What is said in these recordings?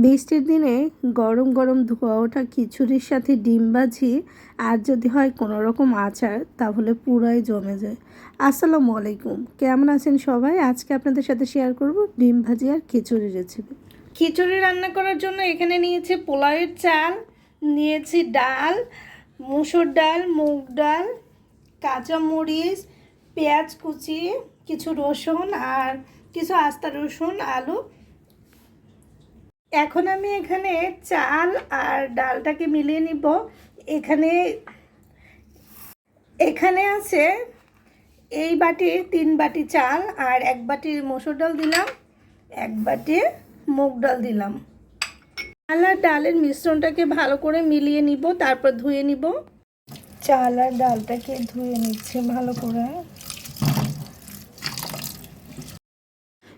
বৃষ্টির দিনে গরম গরম ধোয়া ওঠা খিচুড়ির সাথে ডিম ভাজি আর যদি হয় কোনো রকম আচার, তাহলে পুরাই জমে যায়। আসসালামু আলাইকুম, কেমন আছেন সবাই? আজকে আপনাদের সাথে শেয়ার করব ডিম ভাজি আর খিচুড়ি রেসিপি। খিচুড়ি রান্না করার জন্য এখানে নিয়েছি পোলাওয়ের চাল, নিয়েছি ডাল, মুসুর ডাল, মুগ ডাল, কাঁচামরিচ, পেঁয়াজ কুচি, কিছু রসুন আর কিছু আস্তা রসুন, আলু। এখন আমি এখানে চাল আর ডালটাকে মিলিয়ে নিব। এখানে এখানে আছে এই বাটি 3 বাটি চাল আর 1 বাটি মসুর ডাল দিলাম, 1 বাটি মুগ ডাল দিলাম। চাল আর ডালের মিশ্রণটাকে ভালো করে মিলিয়ে নিব, তারপর ধুয়ে নিব। চাল আর ডালটাকে ধুয়ে নিচ্ছি ভালো করে।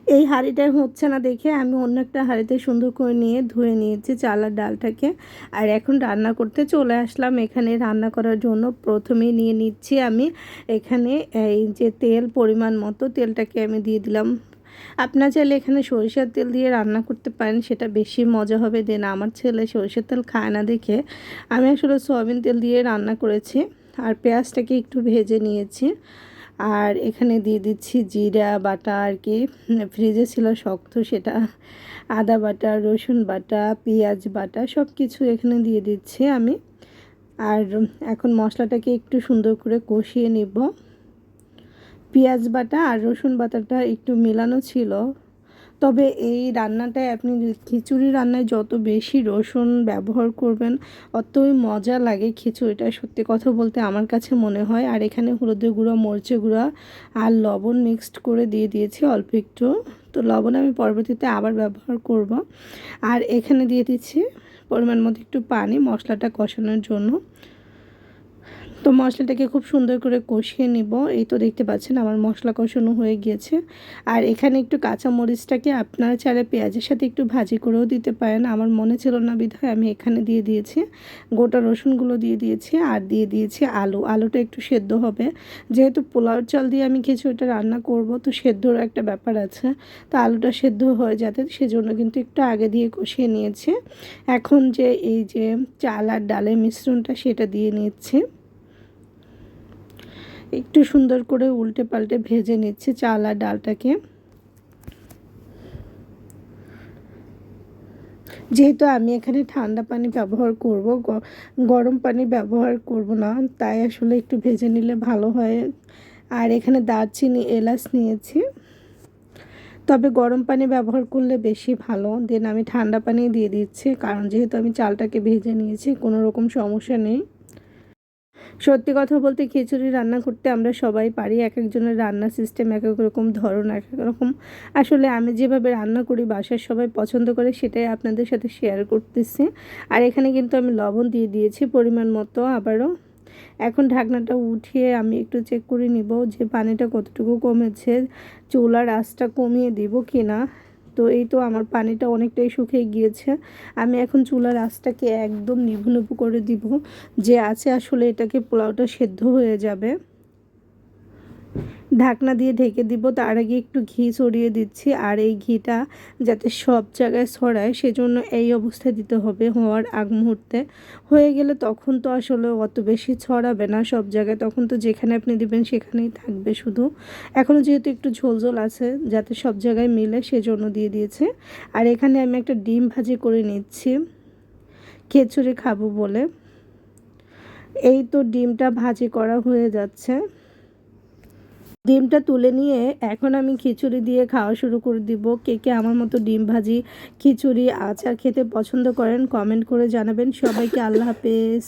এই হাঁড়িটায় হচ্ছে না দেখে আমি অন্য একটা হাঁড়িতে সুন্দর করে নিয়ে ধুয়ে নিয়েছি চাল আর ডালটাকে। আর এখন রান্না করতে চলে আসলাম। এখানে রান্না করার জন্য প্রথমেই নিয়ে নিচ্ছি আমি এখানে এই যে তেল, পরিমাণ মতো তেলটাকে আমি দিয়ে দিলাম। আপনার চাইলে এখানে সরিষার তেল দিয়ে রান্না করতে পারেন, সেটা বেশি মজা হবে। দেন আমার ছেলে সরিষার তেল খায় না দেখে আমি আসলে সয়াবিন তেল দিয়ে রান্না করেছি। আর পেঁয়াজটাকে একটু ভেজে নিয়েছি। আর এখানে দিয়ে দিচ্ছি জিরা বাটা, আর কি ফ্রিজে ছিল শক্ত সেটা, আদা বাটা, রসুন বাটা, পেঁয়াজ বাটা সব কিছু এখানে দিয়ে দিচ্ছি আমি। আর এখন মশলাটাকে একটু সুন্দর করে কষিয়ে নিব। পেঁয়াজ বাটা আর রসুন বাটাটা একটু মেলানো ছিল, তবে এই রান্নাটায় আপনি খিচুড়ি রান্নায় যত বেশি রসুন ব্যবহার করবেন অতই মজা লাগে খিচুড়িটা, সত্যি কথা বলতে আমার কাছে মনে হয়। আর এখানে হলুদের গুঁড়া, মরিচের গুঁড়া আর লবণ মিক্সড করে দিয়ে দিয়েছি অল্প একটু। তো লবণ আমি পরবর্তীতে আবার ব্যবহার করব। আর এখানে দিয়ে দিচ্ছি পরিমাণ মতো একটু পানি মশলাটা কষানোর জন্য। তো মশলাটাকে খুব সুন্দর করে কষিয়ে নিব। এই তো দেখতে পাচ্ছেন আমার মশলা কষানো হয়ে গিয়েছে। আর এখানে একটু কাঁচা মরিচটাকে আপনারা চাইলে পেঁয়াজের সাথে একটু ভাজি করেও দিতে পারেন, আমার মনে ছিল না বিধায় আমি এখানে দিয়ে দিয়েছি। গোটা রসুনগুলো দিয়ে দিয়েছি আর দিয়ে দিয়েছি আলুটা একটু সেদ্ধ হবে, যেহেতু পোলাওর চাল দিয়ে আমি খিচুড়িটা রান্না করব, তো সেদ্ধর একটা ব্যাপার আছে। তো আলুটা সেদ্ধ হয়ে যাতে সেজন্য কিন্তু একটু আগে দিয়ে কষিয়ে নিয়েছি। এখন যে এই যে চাল আর ডালের মিশ্রণটা সেটা দিয়ে নিচ্ছি। একটু সুন্দর করে উল্টে পাল্টে ভেজে নিচ্ছি চাল আর ডালটাকে। যেহেতু আমি এখানে ঠান্ডা পানি ব্যবহার করব, গরম পানি ব্যবহার করব না, তাই আসলে একটু ভেজে নিলে ভালো হয়। আর এখানে দারচিনি, এলাচ নিয়েছি, তবে গরম পানি ব্যবহার করলে বেশি ভালো। দেন আমি ঠান্ডা পানি দিয়ে দিচ্ছি, কারণ যেহেতু আমি চালটাকে ভেজে নিয়েছি কোনো রকম সমস্যা নেই। সত্যি কথা বলতে খিচুড়ি রান্না করতে আমরা সবাই পারি, এক একজনের রান্নার সিস্টেম এক এক রকম, ধরন এক এক রকম। আসলে আমি যেভাবে রান্না করি বাসার সবাই পছন্দ করে, সেটাই আপনাদের সাথে শেয়ার করতেছি। আর এখানে কিন্তু আমি লবণ দিয়ে দিয়েছি পরিমাণ মতো আবারও। এখন ঢাকনাটা উঠিয়ে আমি একটু চেক করে নিব যে পানিটা কতটুকু কমেছে, চুলার আঁচটা কমিয়ে দিব কি না। তো এই তো আমার পানিটা অনেকটাই শুকিয়ে গিয়েছে। আমি এখন চুলার আঁচটাকে একদম নিভু নিভু করে দিব, যে আছে আসলে এটাকে পোলাওটা সেদ্ধ হয়ে যাবে। ঢাকনা দিয়ে ঢেকে দিব। তার আগে একটু ঘি ছড়িয়ে দিচ্ছি, আর এই ঘিটা যাতে সব জায়গায় ছড়ায় সেজন্য এই অবস্থায় দিতে হবে হওয়ার আগ মুহূর্তে। হয়ে গেলে তখন তো আসলে অত বেশি ছড়াবে না সব জায়গায়, তখন তো যেখানে আপনি দিবেন সেখানেই থাকবে শুধু। এখনও যেহেতু একটু ঝোল ঝোল আছে যাতে সব জায়গায় মিলে সেজন্য দিয়ে দিয়েছে। আর এখানে আমি একটা ডিম ভাজি করে নিচ্ছি খিচুড়ি খাবো বলে। এই তো ডিমটা ভাজি করা হয়ে যাচ্ছে। ডিমটা তুলে নিয়ে এখন আমি খিচুড়ি দিয়ে খাওয়া শুরু করে দিব। কে কে আমার মতো ডিম ভাজি, খিচুড়ি, আচার খেতে পছন্দ করেন কমেন্ট করে জানাবেন। সবাইকে আল্লাহ হাফেজ।